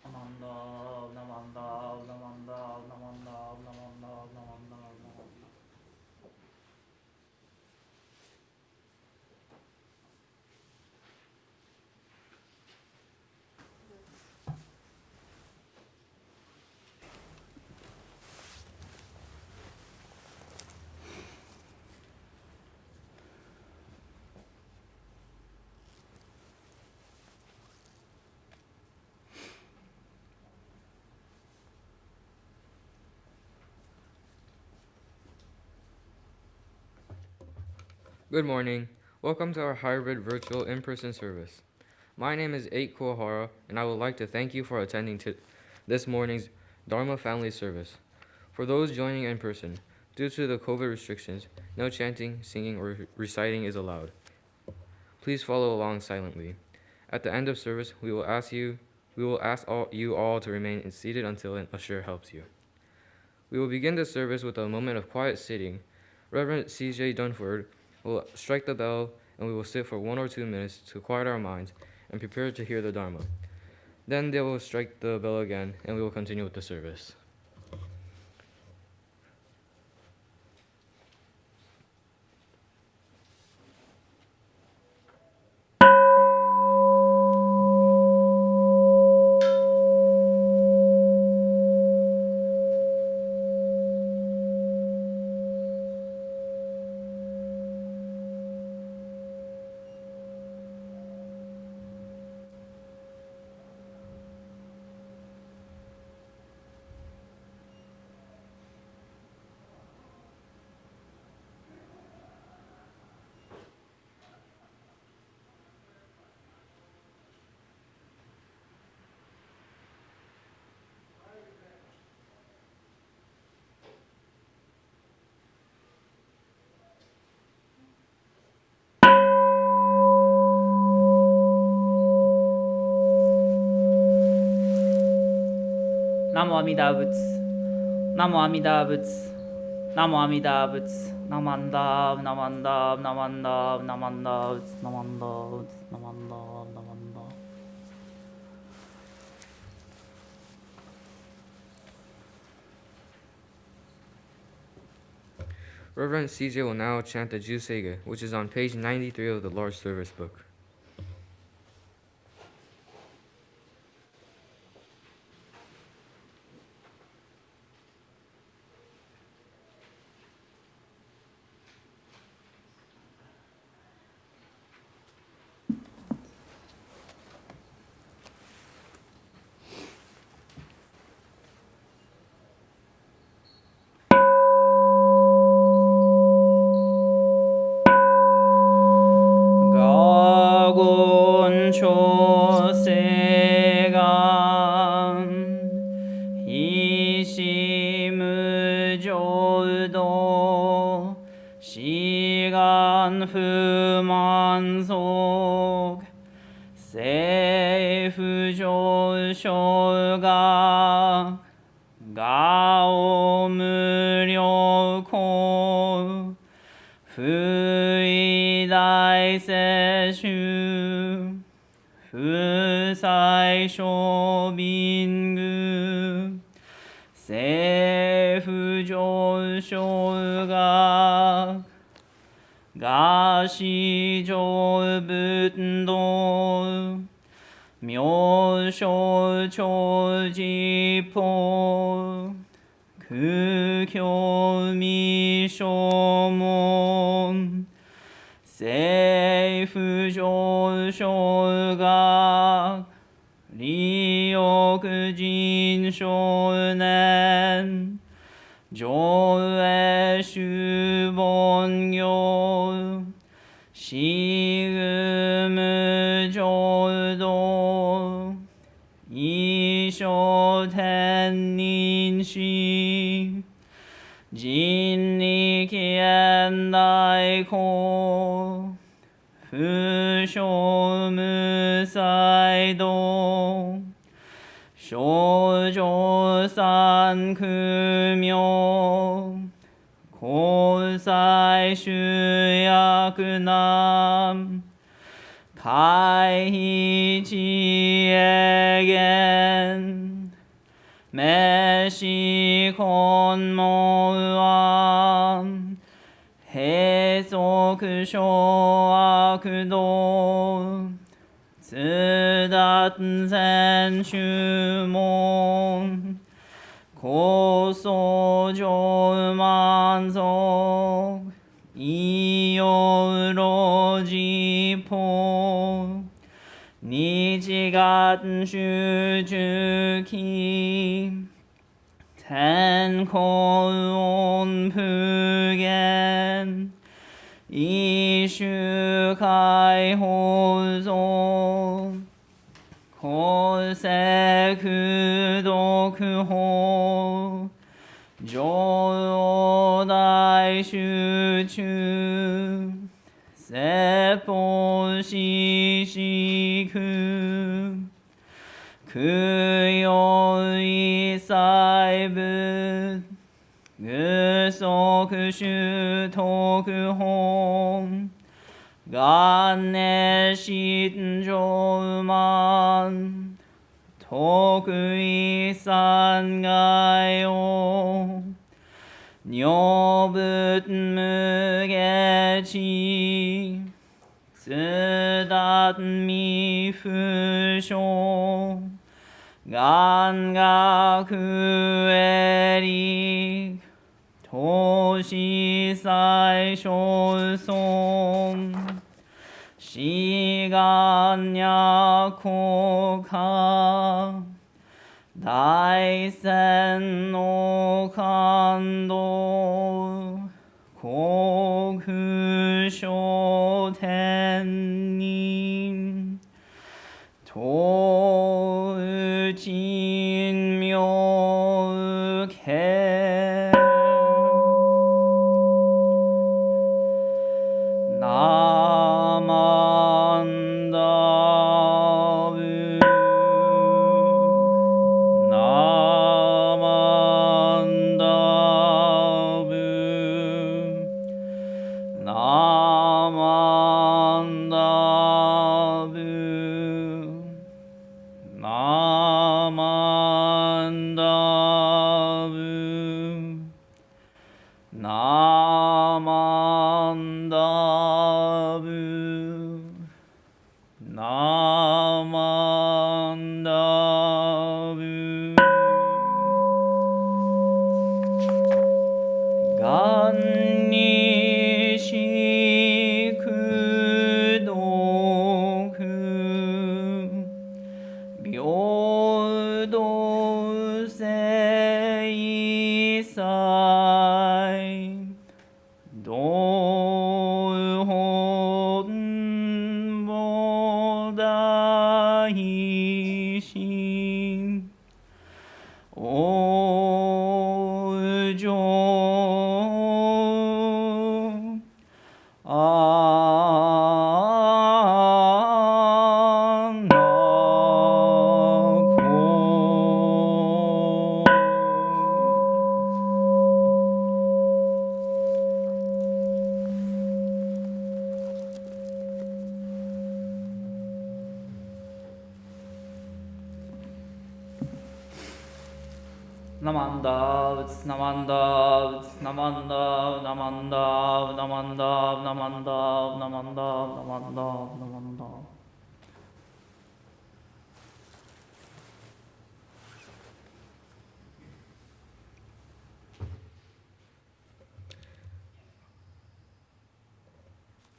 Namandal, namandal, namandal, namandal, namandal, namandal, namandal. Good morning. Welcome to our hybrid virtual in-person service. My name is Ait Kuahara, and I would like to thank you for attending to this morning's Dharma family service. For those joining in person, due to the COVID restrictions, no chanting, singing, or reciting is allowed. Please follow along silently. At the end of service, we will ask you all to remain seated until an usher helps you. We will begin the service with a moment of quiet sitting. Reverend C.J. Dunford will strike the bell, and we will sit for 1 or 2 minutes to quiet our minds and prepare to hear the Dharma. Then they will strike the bell again, and we will continue with the service. 南無阿弥陀仏。南無阿弥陀仏。南無阿弥陀仏。ナマンダーブナマンダーブナマンダーブナマンダーブナマンダーブナマンダーブナマンダー。Reverend CJ will now chant the Juseiga, which is on page 93 of the Large Service Book.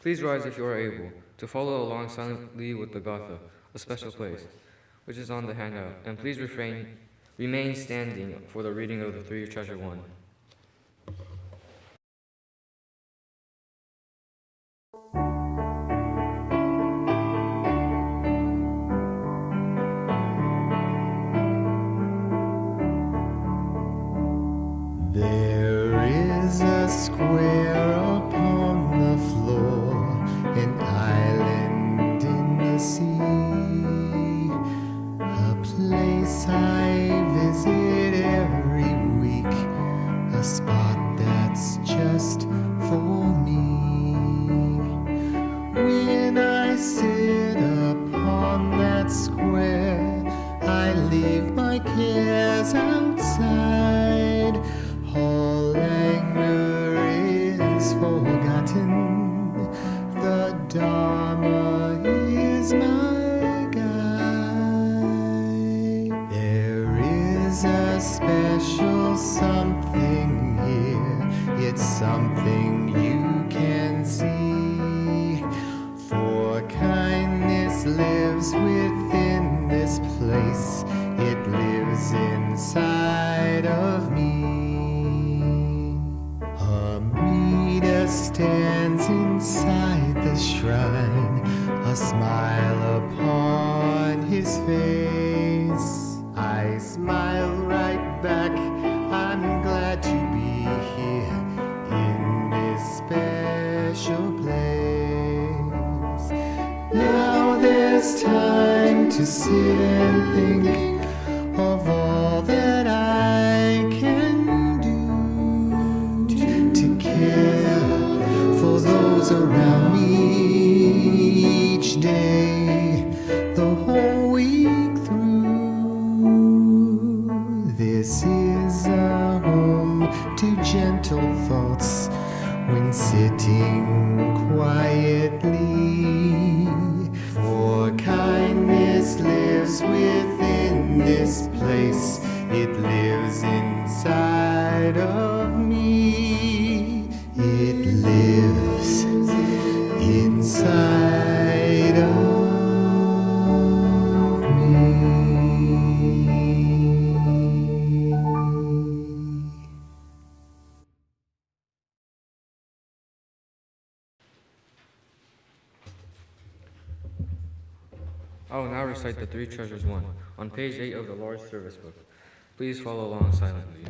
Please rise if you are able to follow along silently with the Gatha, a special place, which is on the handout, and please remain standing for the reading of the Three Treasure One. There is a square upon the floor, an island in the sea, a place I visit every week, a spot that's just for me. When I sit upon that square, I leave my cares outside. All anger is forgotten. The Dharma is my guide. There is a special something here. It's something you can see. For kindness lives within this place. It lives inside of me. Amrita stands inside the shrine, a smile upon his face. I smile right back. I'm glad to be here in this special place. Now there's time to sit and think of all that I can do to care for those around me each day, the whole week through. This is a home to gentle thoughts when sitting quietly. For kindness lives within this place. It lives inside of me. It lives inside of me. I will now recite the Three Treasures One on page 8 of the large service book. Please follow along silently.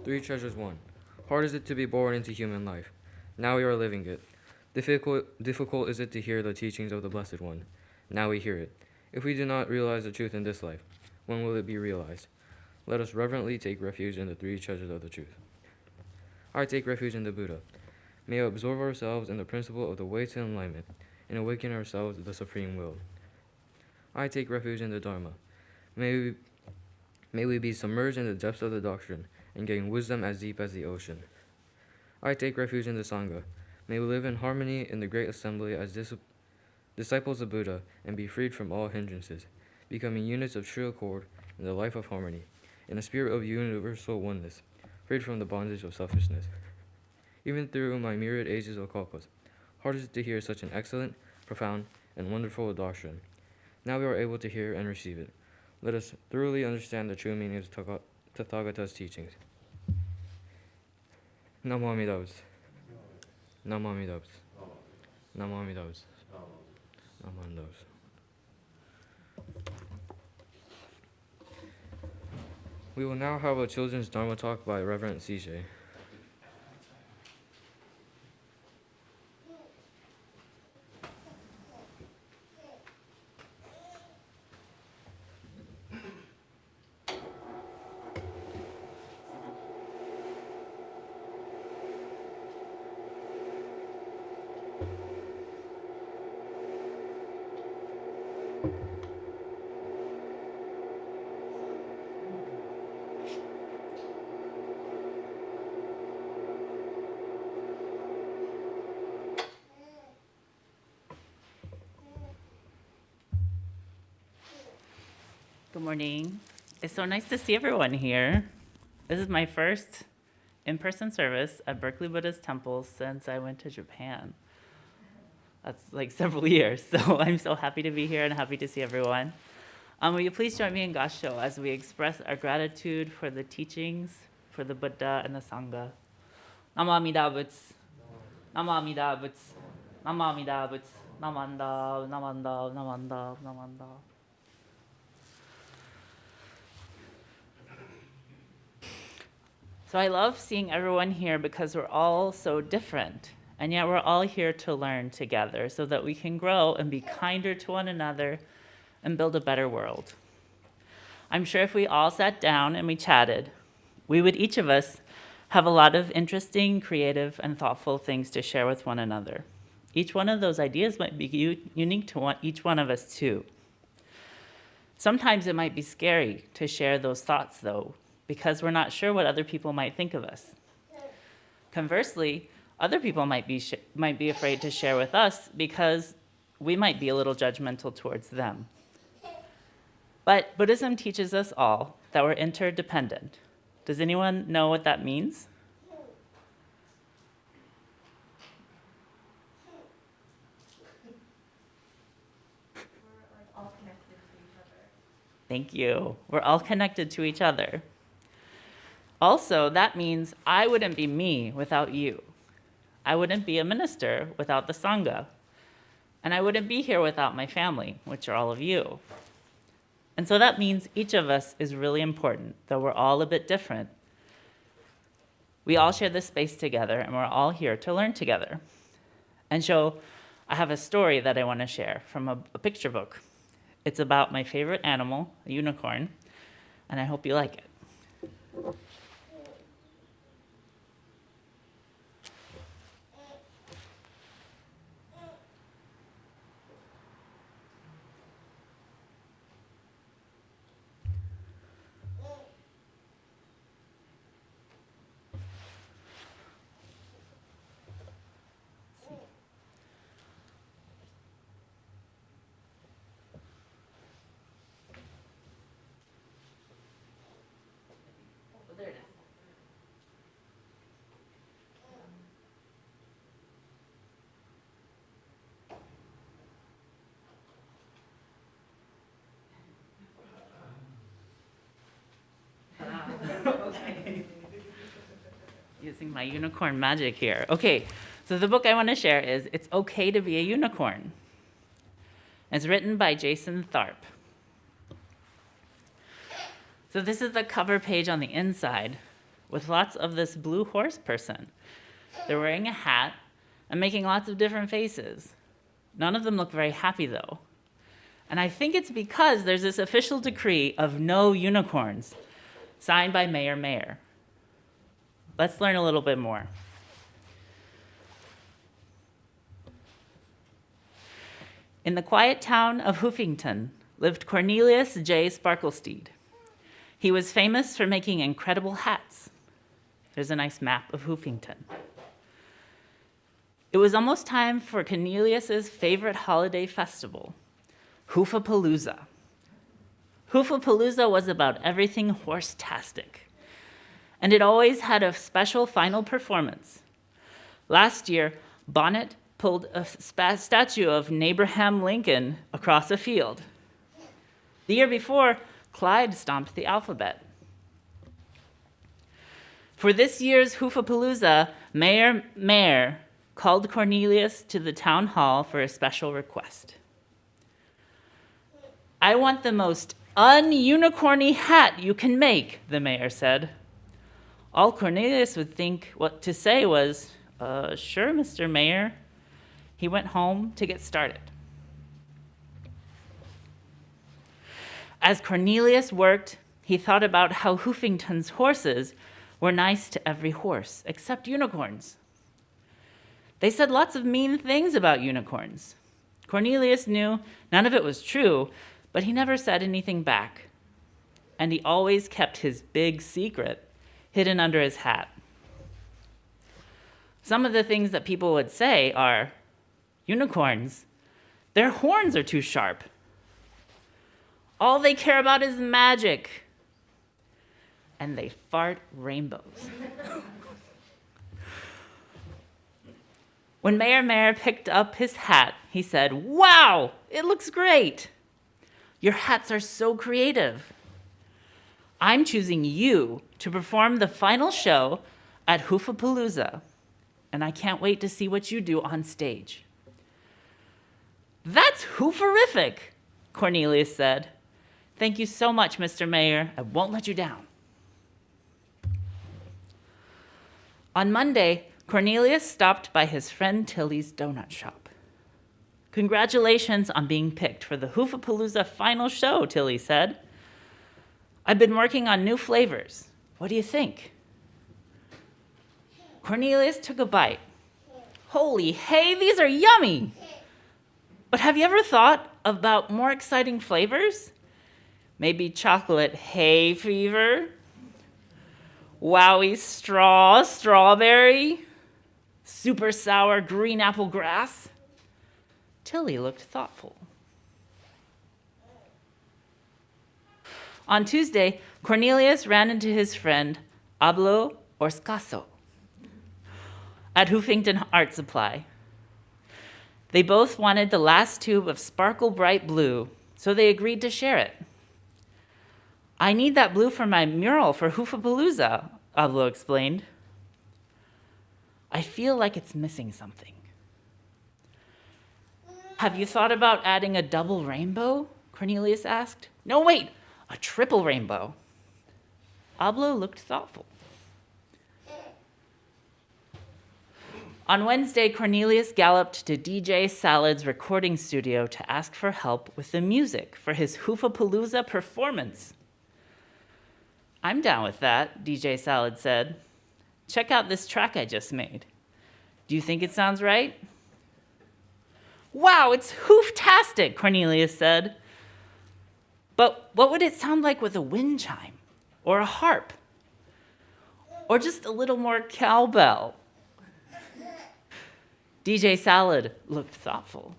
Three Treasures One. Hard is it to be born into human life. Now we are living it. Difficult is it to hear the teachings of the Blessed One. Now we hear it. If we do not realize the truth in this life, when will it be realized? Let us reverently take refuge in the three treasures of the truth. I take refuge in the Buddha. May we absorb ourselves in the principle of the way to enlightenment and awaken ourselves to the supreme will. I take refuge in the Dharma. May we be submerged in the depths of the doctrine and gain wisdom as deep as the ocean. I take refuge in the Sangha. May we live in harmony in the great assembly as disciples of Buddha and be freed from all hindrances, becoming units of true accord in the life of harmony, in a spirit of universal oneness, freed from the bondage of selfishness. Even through my myriad ages of kalpas, hard is it to hear such an excellent, profound, and wonderful doctrine. Now we are able to hear and receive it. Let us thoroughly understand the true meaning of Tathagata's teachings. Namo Amida Butsu. Namo Amida Butsu. Namo Amida Butsu. Namo Amida Butsu. We will now have a children's Dharma talk by Reverend CJ. Good morning. It's so nice to see everyone here. This is my first in-person service at Berkeley Buddhist Temple since I went to Japan. That's like several years, so I'm so happy to be here and happy to see everyone. Will you please join me in Gassho as we express our gratitude for the teachings, for the Buddha and the Sangha. Namo Amida Butsu. Namo Amida Butsu. Namo Amida Butsu. Namanda, Namanda, Namanda, Namanda. So I love seeing everyone here because we're all so different, and yet we're all here to learn together so that we can grow and be kinder to one another and build a better world. I'm sure if we all sat down and we chatted, we would each of us have a lot of interesting, creative, and thoughtful things to share with one another. Each one of those ideas might be unique to each one of us too. Sometimes it might be scary to share those thoughts though, because we're not sure what other people might think of us. Conversely, other people might be afraid to share with us because we might be a little judgmental towards them. But Buddhism teaches us all that we're interdependent. Does anyone know what that means? We're all connected to each other. Thank you. We're all connected to each other. Also, that means I wouldn't be me without you. I wouldn't be a minister without the Sangha. And I wouldn't be here without my family, which are all of you. And so that means each of us is really important, though we're all a bit different. We all share this space together, and we're all here to learn together. And so I have a story that I want to share from a picture book. It's about my favorite animal, a unicorn, and I hope you like it. There it is. Okay. Using my unicorn magic here. Okay, so the book I want to share is It's Okay to Be a Unicorn. It's written by Jason Tharp. So this is the cover page on the inside with lots of this blue horse person. They're wearing a hat and making lots of different faces. None of them look very happy though. And I think it's because there's this official decree of no unicorns signed by Mayor Mayer. Let's learn a little bit more. In the quiet town of Hoofington lived Cornelius J. Sparklesteed. He was famous for making incredible hats. There's a nice map of Hoofington. It was almost time for Cornelius's favorite holiday festival, Hoofapalooza. Hoofapalooza was about everything horse-tastic, and it always had a special final performance. Last year, Bonnet pulled a statue of Abraham Lincoln across a field. The year before, Clyde stomped the alphabet. For this year's Hoofapalooza, Mayor called Cornelius to the town hall for a special request. "I want the most un-unicorny hat you can make," the mayor said. All Cornelius would think what to say was, "Sure, Mr. Mayor." He went home to get started. As Cornelius worked, he thought about how Hoofington's horses were nice to every horse, except unicorns. They said lots of mean things about unicorns. Cornelius knew none of it was true, but he never said anything back. And he always kept his big secret hidden under his hat. Some of the things that people would say are, "Unicorns, their horns are too sharp. All they care about is magic. And they fart rainbows." When Mayor picked up his hat, he said, "Wow, it looks great. Your hats are so creative. I'm choosing you to perform the final show at Hoofapalooza, and I can't wait to see what you do on stage." "That's hooferific," Cornelius said. "Thank you so much, Mr. Mayor. I won't let you down." On Monday, Cornelius stopped by his friend Tilly's donut shop. "Congratulations on being picked for the Hoofapalooza final show," Tilly said. "I've been working on new flavors. What do you think?" Cornelius took a bite. "Holy hay, these are yummy! But have you ever thought about more exciting flavors? Maybe chocolate hay fever? Wowie strawberry? Super sour green apple grass?" Tilly looked thoughtful. On Tuesday, Cornelius ran into his friend Pablo Orscaso at Hoofington Art Supply. They both wanted the last tube of sparkle bright blue, so they agreed to share it. "I need that blue for my mural for Hoofapalooza," Pablo explained. "I feel like it's missing something." "Have you thought about adding a double rainbow?" Cornelius asked. "No, wait, a triple rainbow." Pablo looked thoughtful. On Wednesday, Cornelius galloped to DJ Salad's recording studio to ask for help with the music for his Hoofapalooza performance. "I'm down with that," DJ Salad said. "Check out this track I just made. Do you think it sounds right?" "Wow, it's hooftastic," Cornelius said. "But what would it sound like with a wind chime or a harp? Or just a little more cowbell?" DJ Salad looked thoughtful.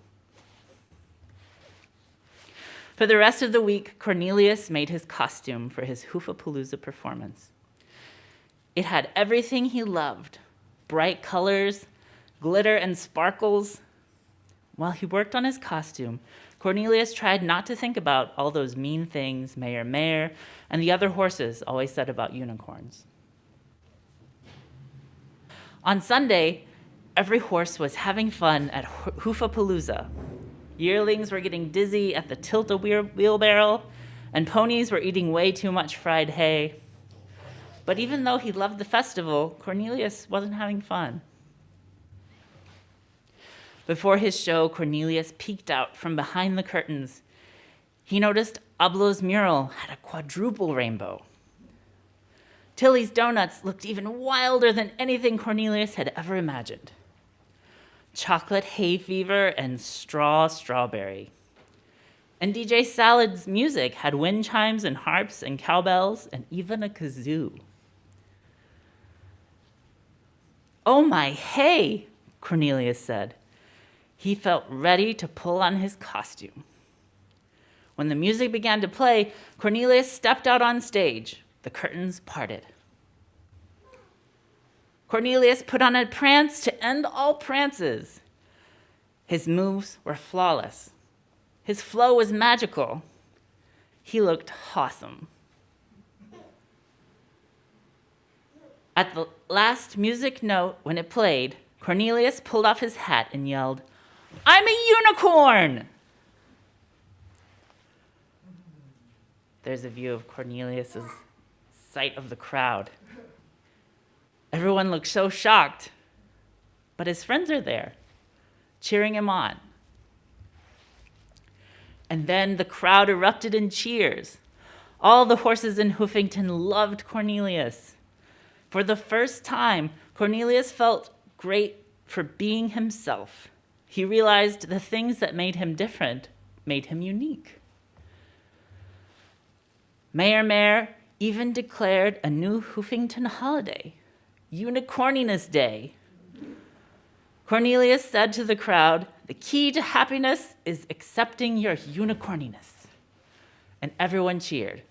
For the rest of the week, Cornelius made his costume for his Hoofapalooza performance. It had everything he loved: bright colors, glitter and sparkles. While he worked on his costume, Cornelius tried not to think about all those mean things Mayor and the other horses always said about unicorns. On Sunday, every horse was having fun at Hoofapalooza. Yearlings were getting dizzy at the tilt-a-wheelbarrow, and ponies were eating way too much fried hay. But even though he loved the festival, Cornelius wasn't having fun. Before his show, Cornelius peeked out from behind the curtains. He noticed Pablo's mural had a quadruple rainbow. Tilly's Donuts looked even wilder than anything Cornelius had ever imagined. Chocolate hay fever and strawberry. And DJ Salad's music had wind chimes and harps and cowbells and even a kazoo. "Oh my hay," Cornelius said. He felt ready to pull on his costume. When the music began to play, Cornelius stepped out on stage. The curtains parted. Cornelius put on a prance to end all prances. His moves were flawless. His flow was magical. He looked awesome. At the last music note, when it played, Cornelius pulled off his hat and yelled, "I'm a unicorn!" There's a view of Cornelius's sight of the crowd. Everyone looks so shocked, but his friends are there, cheering him on. And then the crowd erupted in cheers. All the horses in Hoofington loved Cornelius. For the first time, Cornelius felt great for being himself. He realized the things that made him different made him unique. Mayor even declared a new Hoofington holiday, Unicorniness Day. Cornelius said to the crowd, "The key to happiness is accepting your unicorniness." And everyone cheered.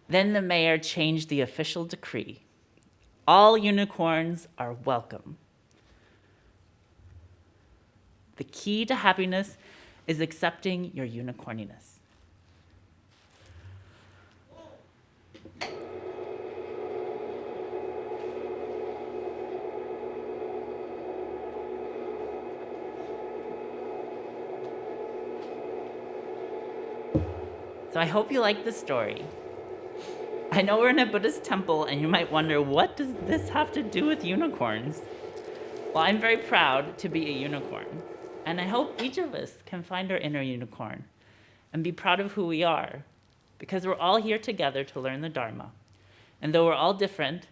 Then the mayor changed the official decree. All unicorns are welcome. The key to happiness is accepting your unicorniness. So I hope you like this story. I know we're in a Buddhist temple and you might wonder, what does this have to do with unicorns? Well, I'm very proud to be a unicorn. And I hope each of us can find our inner unicorn and be proud of who we are, because we're all here together to learn the Dharma. And though we're all different,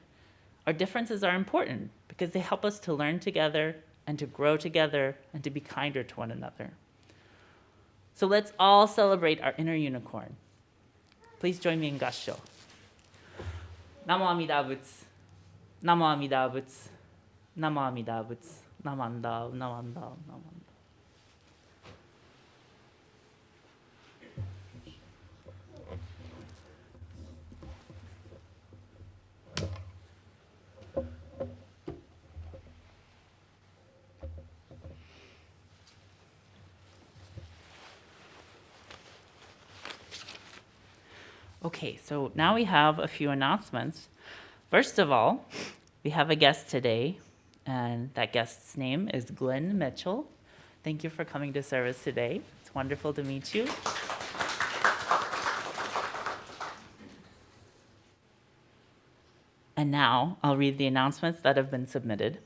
our differences are important because they help us to learn together and to grow together and to be kinder to one another. So let's all celebrate our inner unicorn. Please join me in Gassho. Namo Amida Butsu. Namo Amida Butsu. Namo Amida Butsu. Namanda, Namanda, Namanda. Okay, so now we have a few announcements. First of all, we have a guest today, and that guest's name is Glenn Mitchell. Thank you for coming to service today. It's wonderful to meet you. And now I'll read the announcements that have been submitted.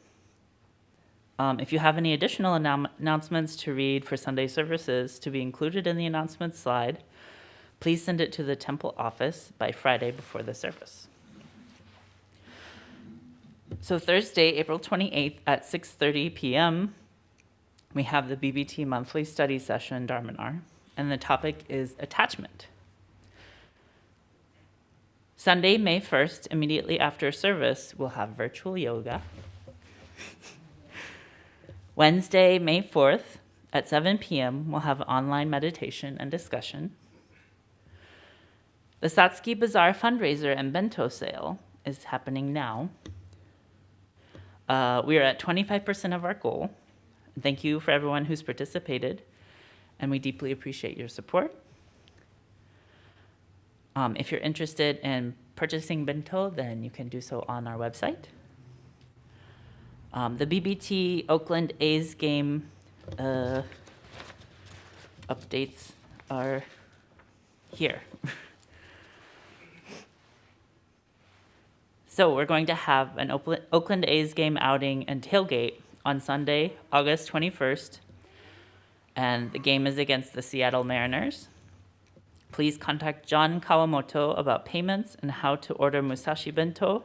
If you have any additional announcements to read for Sunday services to be included in the announcements slide, please send it to the temple office by Friday before the service. So Thursday, April 28th at 6:30 p.m., we have the BBT monthly study session, Dharmanar, and the topic is attachment. Sunday, May 1st, immediately after service, we'll have virtual yoga. Wednesday, May 4th at 7 p.m., we'll have online meditation and discussion. The Satsuki Bazaar fundraiser and bento sale is happening now. We are at 25% of our goal. Thank you for everyone who's participated, and we deeply appreciate your support. If you're interested in purchasing bento, then you can do so on our website. The BBT Oakland A's game updates are here. So we're going to have an Oakland A's game outing and tailgate on Sunday, August 21st. And the game is against the Seattle Mariners. Please contact John Kawamoto about payments and how to order Musashi Bento.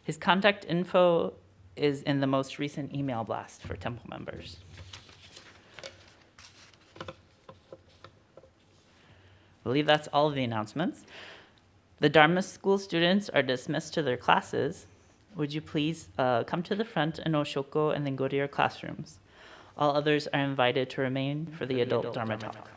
His contact info is in the most recent email blast for temple members. I believe that's all of the announcements. The Dharma school students are dismissed to their classes. Would you please come to the front in Oshoko and then go to your classrooms? All others are invited to remain for the adult Dharma talk.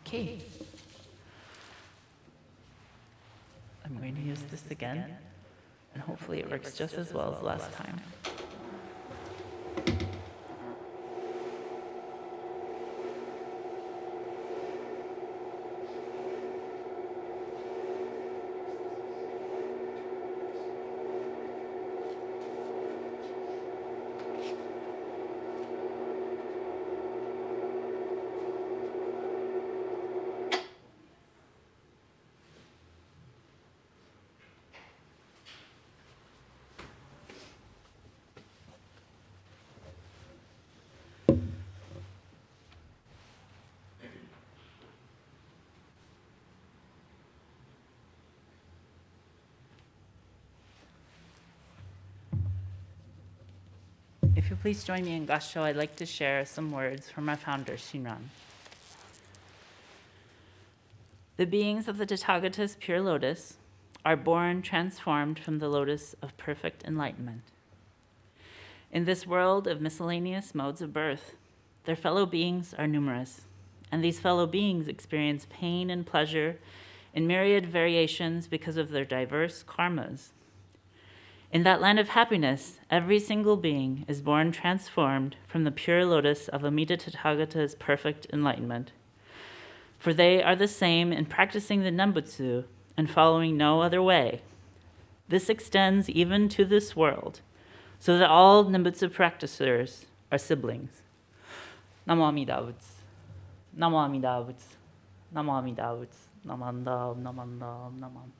Okay. I'm going to use this again, and hopefully it works just as well as last time. If you please join me in Gassho, I'd like to share some words from our founder, Shinran. The beings of the Tathagata's pure lotus are born transformed from the lotus of perfect enlightenment. In this world of miscellaneous modes of birth, their fellow beings are numerous, and these fellow beings experience pain and pleasure in myriad variations because of their diverse karmas. In that land of happiness, every single being is born transformed from the pure lotus of Amida Tathagata's perfect enlightenment. For they are the same in practicing the Nembutsu and following no other way. This extends even to this world, so that all Nembutsu practitioners are siblings. Namo Amida Butsu. Namo Amida Butsu. Namo Amida Butsu. Namanda, namanda, namanda.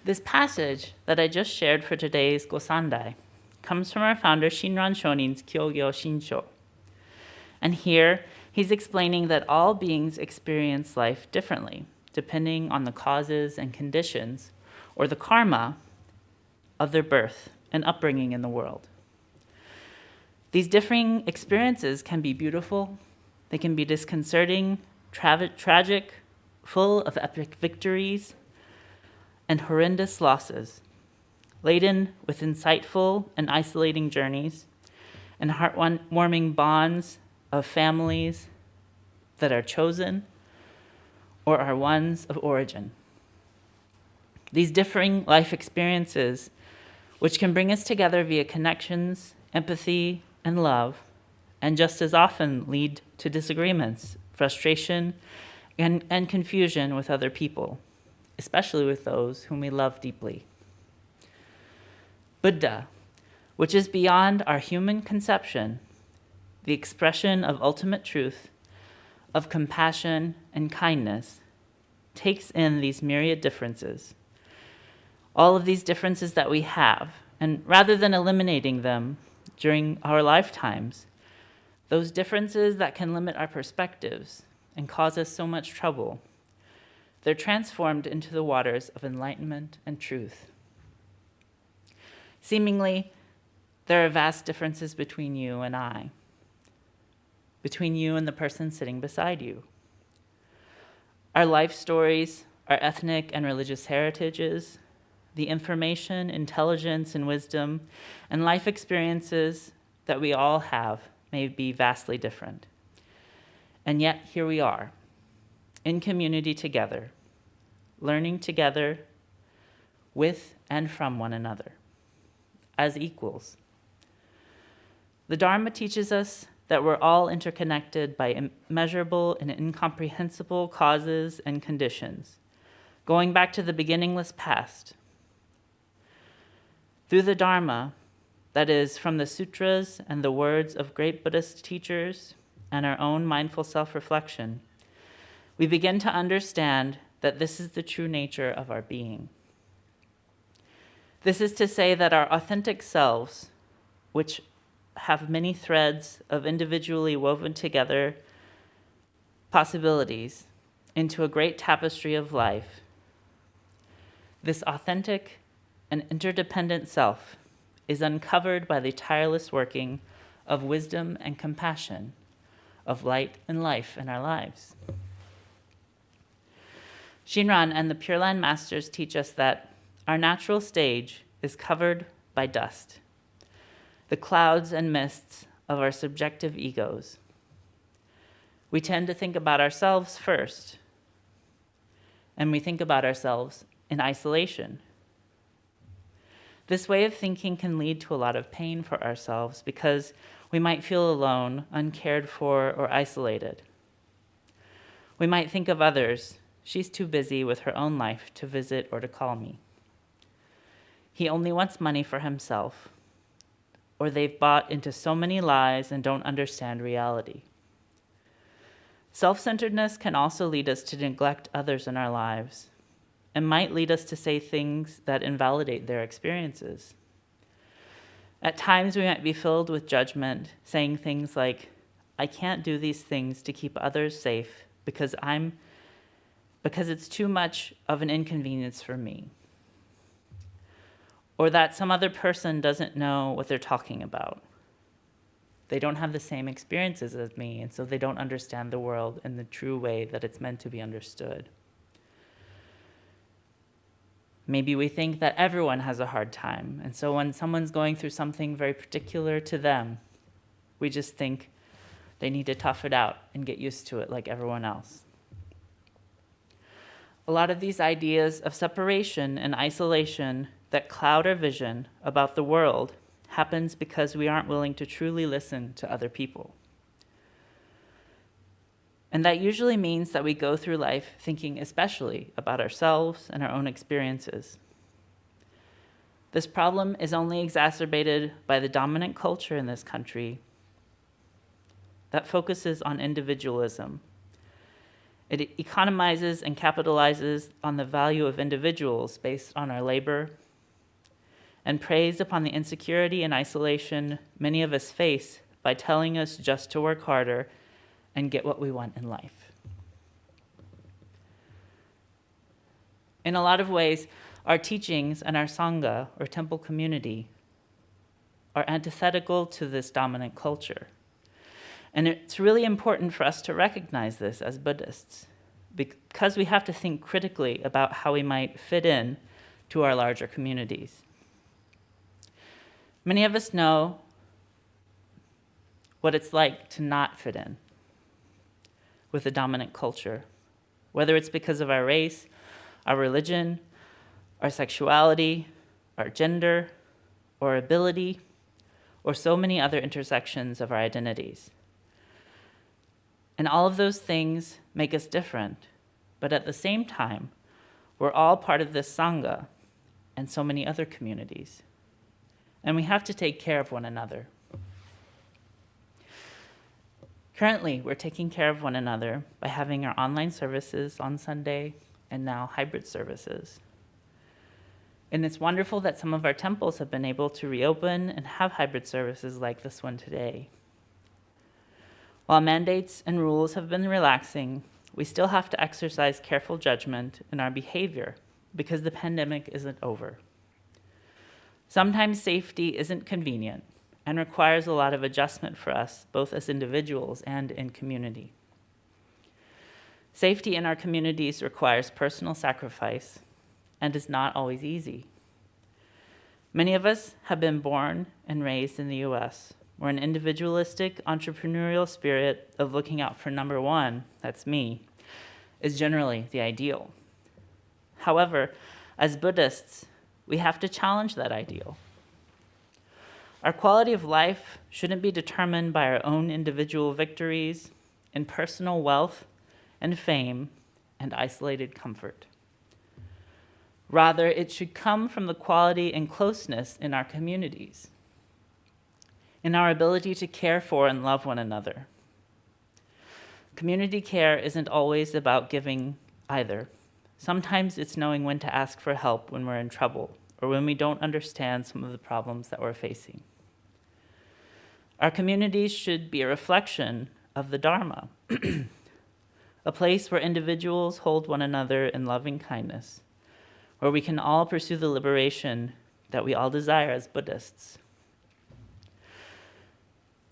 This passage that I just shared for today's Gosandai comes from our founder Shinran Shonin's Kyogyo Shinsho. And here, he's explaining that all beings experience life differently, depending on the causes and conditions, or the karma of their birth and upbringing in the world. These differing experiences can be beautiful, they can be disconcerting, tragic, full of epic victories, and horrendous losses, laden with insightful and isolating journeys and heartwarming bonds of families that are chosen or are ones of origin. These differing life experiences, which can bring us together via connections, empathy, and love, and just as often lead to disagreements, frustration, and confusion with other people, especially with those whom we love deeply. Buddha, which is beyond our human conception, the expression of ultimate truth, of compassion and kindness, takes in these myriad differences, all of these differences that we have, and rather than eliminating them during our lifetimes, those differences that can limit our perspectives and cause us so much trouble, they're transformed into the waters of enlightenment and truth. Seemingly, there are vast differences between you and I, between you and the person sitting beside you. Our life stories, our ethnic and religious heritages, the information, intelligence, and wisdom, and life experiences that we all have may be vastly different. And yet, here we are, in community together, learning together with and from one another, as equals. The Dharma teaches us that we're all interconnected by immeasurable and incomprehensible causes and conditions, going back to the beginningless past. Through the Dharma, that is, from the sutras and the words of great Buddhist teachers and our own mindful self-reflection, we begin to understand that this is the true nature of our being. This is to say that our authentic selves, which have many threads of individually woven together possibilities into a great tapestry of life, this authentic and interdependent self is uncovered by the tireless working of wisdom and compassion, of light and life in our lives. Shinran and the Pure Land Masters teach us that our natural stage is covered by dust, the clouds and mists of our subjective egos. We tend to think about ourselves first, and we think about ourselves in isolation. This way of thinking can lead to a lot of pain for ourselves because we might feel alone, uncared for, or isolated. We might think of others. She's too busy with her own life to visit or to call me. He only wants money for himself, or they've bought into so many lies and don't understand reality. Self-centeredness can also lead us to neglect others in our lives and might lead us to say things that invalidate their experiences. At times, we might be filled with judgment, saying things like, I can't do these things to keep others safe because it's too much of an inconvenience for me. Or that some other person doesn't know what they're talking about. They don't have the same experiences as me, and so they don't understand the world in the true way that it's meant to be understood. Maybe we think that everyone has a hard time, and so when someone's going through something very particular to them, we just think they need to tough it out and get used to it like everyone else. A lot of these ideas of separation and isolation that cloud our vision about the world happens because we aren't willing to truly listen to other people. And that usually means that we go through life thinking especially about ourselves and our own experiences. This problem is only exacerbated by the dominant culture in this country that focuses on individualism. It economizes and capitalizes on the value of individuals based on our labor and preys upon the insecurity and isolation many of us face by telling us just to work harder and get what we want in life. In a lot of ways, our teachings and our Sangha, or temple community, are antithetical to this dominant culture. And it's really important for us to recognize this as Buddhists, because we have to think critically about how we might fit in to our larger communities. Many of us know what it's like to not fit in with the dominant culture, whether it's because of our race, our religion, our sexuality, our gender, or ability, or so many other intersections of our identities. And all of those things make us different, but at the same time, we're all part of this Sangha and so many other communities. And we have to take care of one another. Currently, we're taking care of one another by having our online services on Sunday and now hybrid services. And it's wonderful that some of our temples have been able to reopen and have hybrid services like this one today. While mandates and rules have been relaxing, we still have to exercise careful judgment in our behavior because the pandemic isn't over. Sometimes safety isn't convenient and requires a lot of adjustment for us, both as individuals and in community. Safety in our communities requires personal sacrifice and is not always easy. Many of us have been born and raised in the US, where an individualistic entrepreneurial spirit of looking out for number one, that's me, is generally the ideal. However, as Buddhists, we have to challenge that ideal. Our quality of life shouldn't be determined by our own individual victories in personal wealth and fame and isolated comfort. Rather, it should come from the quality and closeness in our communities, in our ability to care for and love one another. Community care isn't always about giving either. Sometimes it's knowing when to ask for help when we're in trouble or when we don't understand some of the problems that we're facing. Our communities should be a reflection of the Dharma, a place where individuals hold one another in loving kindness, where we can all pursue the liberation that we all desire as Buddhists.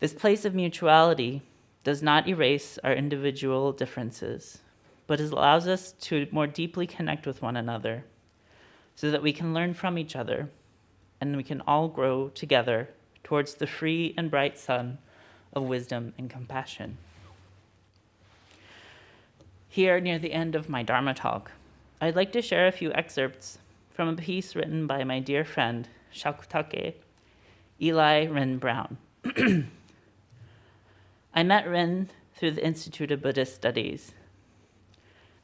This place of mutuality does not erase our individual differences, but it allows us to more deeply connect with one another so that we can learn from each other and we can all grow together towards the free and bright sun of wisdom and compassion. Here, near the end of my Dharma talk, I'd like to share a few excerpts from a piece written by my dear friend, Shakutake Eli Rin Brown. I met Rin through the Institute of Buddhist Studies.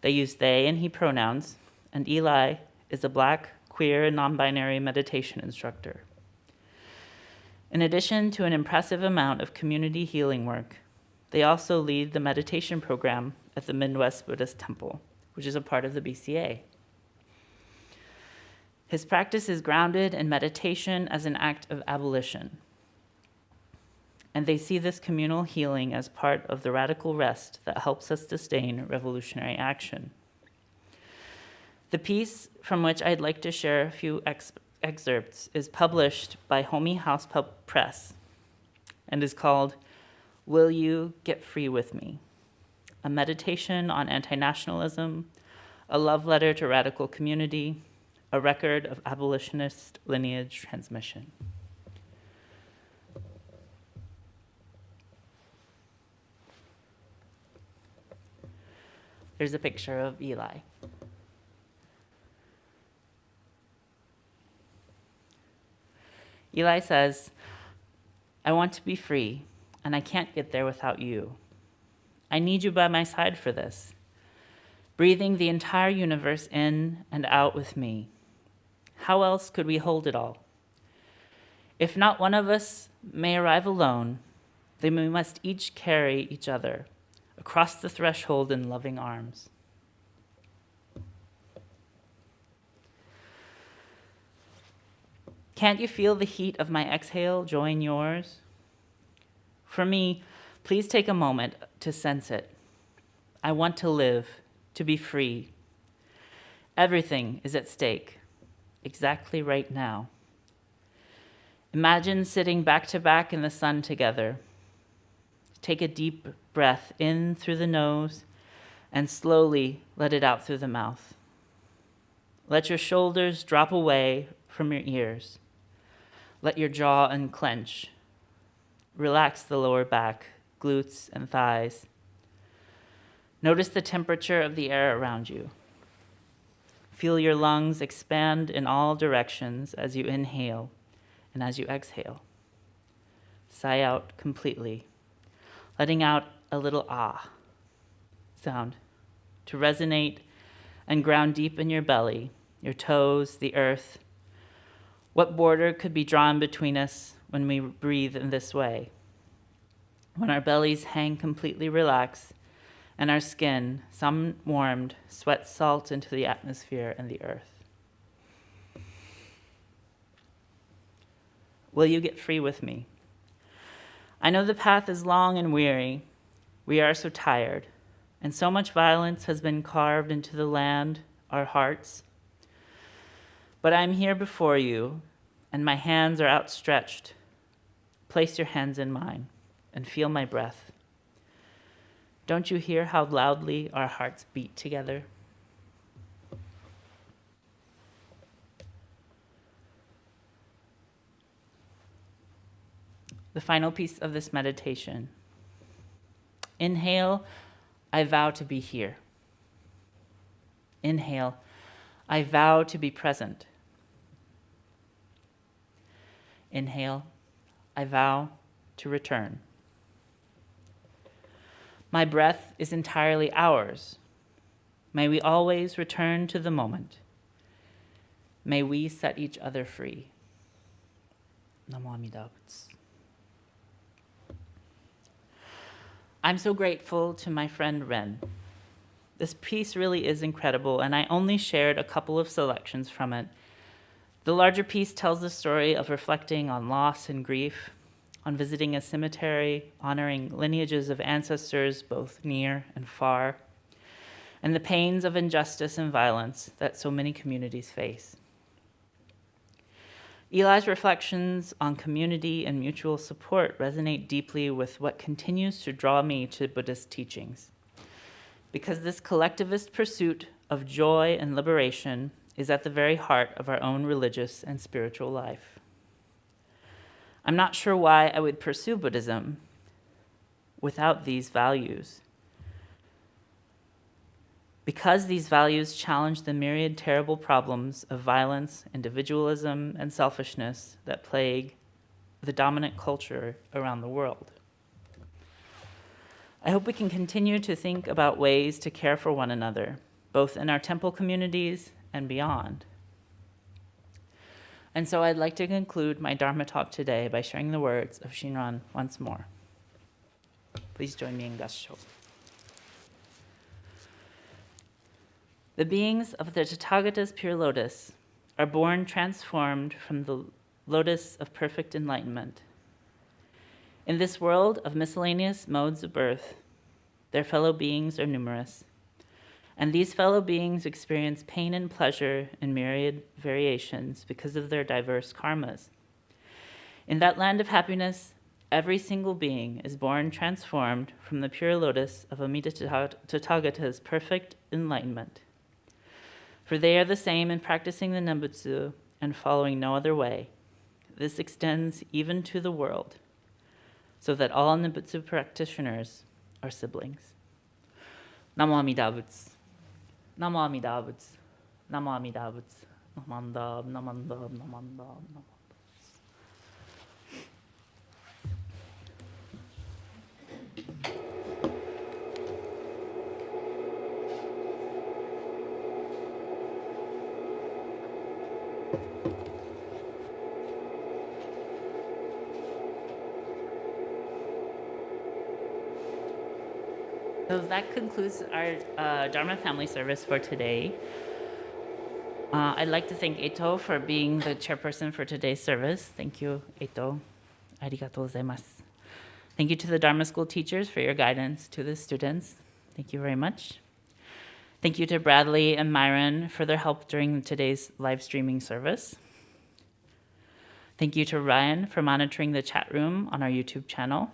They use they and he pronouns, and Eli is a Black, queer, and non-binary meditation instructor. In addition to an impressive amount of community healing work, they also lead the meditation program at the Midwest Buddhist Temple, which is a part of the BCA. His practice is grounded in meditation as an act of abolition, and they see this communal healing as part of the radical rest that helps us sustain revolutionary action. The piece from which I'd like to share a few excerpts is published by Homey House Press and is called Will You Get Free With Me? A meditation on anti-nationalism, a love letter to radical community, a record of abolitionist lineage transmission. There's a picture of Eli. Eli says, I want to be free, and I can't get there without you. I need you by my side for this, breathing the entire universe in and out with me. How else could we hold it all? If not one of us may arrive alone, then we must each carry each other across the threshold in loving arms. Can't you feel the heat of my exhale join yours? For me, please take a moment to sense it. I want to live, to be free. Everything is at stake, exactly right now. Imagine sitting back to back in the sun together. Take a deep breath in through the nose and slowly let it out through the mouth. Let your shoulders drop away from your ears. Let your jaw unclench. Relax the lower back, glutes, and thighs. Notice the temperature of the air around you. Feel your lungs expand in all directions as you inhale and as you exhale. Sigh out completely, letting out a little ah sound to resonate and ground deep in your belly, your toes, the earth. What border could be drawn between us when we breathe in this way? When our bellies hang completely relaxed and our skin, some warmed, sweats salt into the atmosphere and the earth. Will you get free with me? I know the path is long and weary. We are so tired, and so much violence has been carved into the land, our hearts. But I am here before you, and my hands are outstretched. Place your hands in mine and feel my breath. Don't you hear how loudly our hearts beat together? The final piece of this meditation. Inhale, I vow to be here. Inhale, I vow to be present. Inhale, I vow to return. My breath is entirely ours. May we always return to the moment. May we set each other free. Namo Amida Butsu. I'm so grateful to my friend Ren. This piece really is incredible, and I only shared a couple of selections from it. The larger piece tells the story of reflecting on loss and grief, on visiting a cemetery, honoring lineages of ancestors both near and far, and the pains of injustice and violence that so many communities face. Eli's reflections on community and mutual support resonate deeply with what continues to draw me to Buddhist teachings, because this collectivist pursuit of joy and liberation is at the very heart of our own religious and spiritual life. I'm not sure why I would pursue Buddhism without these values, because these values challenge the myriad terrible problems of violence, individualism, and selfishness that plague the dominant culture around the world. I hope we can continue to think about ways to care for one another, both in our temple communities and beyond. And so I'd like to conclude my Dharma talk today by sharing the words of Shinran once more. Please join me in Gassho. The beings of the Tathagata's pure lotus are born transformed from the lotus of perfect enlightenment. In this world of miscellaneous modes of birth, their fellow beings are numerous, and these fellow beings experience pain and pleasure in myriad variations because of their diverse karmas. In that land of happiness, every single being is born transformed from the pure lotus of Amida Tathagata's perfect enlightenment. For they are the same in practicing the Nembutsu and following no other way. This extends even to the world, so that all Nembutsu practitioners are siblings. Namo Amida Butsu. Namo Amida Butsu. Namo Amida Butsu. Namandab, namandab, namandab, namandab. So that concludes our Dharma family service for today. I'd like to thank Eito for being the chairperson for today's service. Thank you, Eito. Arigatou gozaimasu. Thank you to the Dharma school teachers for your guidance to the students. Thank you very much. Thank you to Bradley and Myron for their help during today's live streaming service. Thank you to Ryan for monitoring the chat room on our YouTube channel.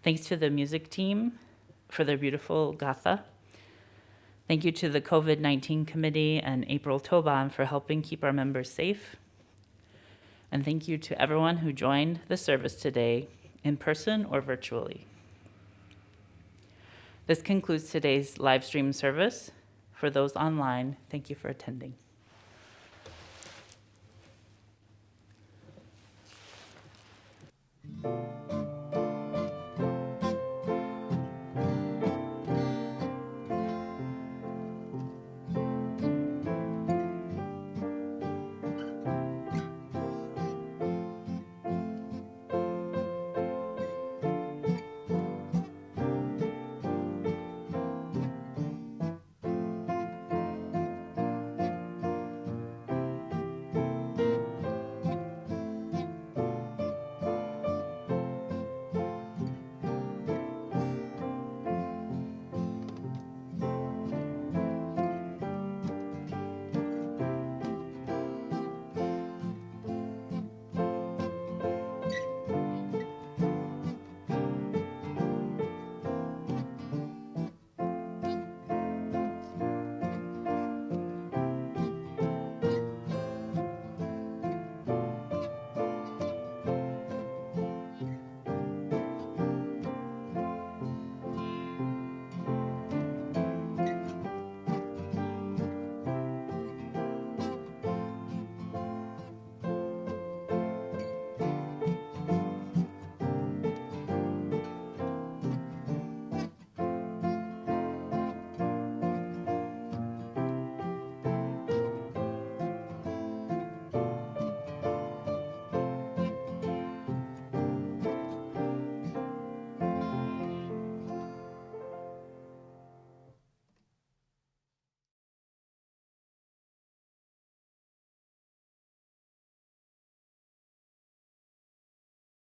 Thanks to the music team for their beautiful gatha. Thank you to the COVID-19 Committee and April Toban for helping keep our members safe. And thank you to everyone who joined the service today, in person or virtually. This concludes today's live stream service. For those online, thank you for attending.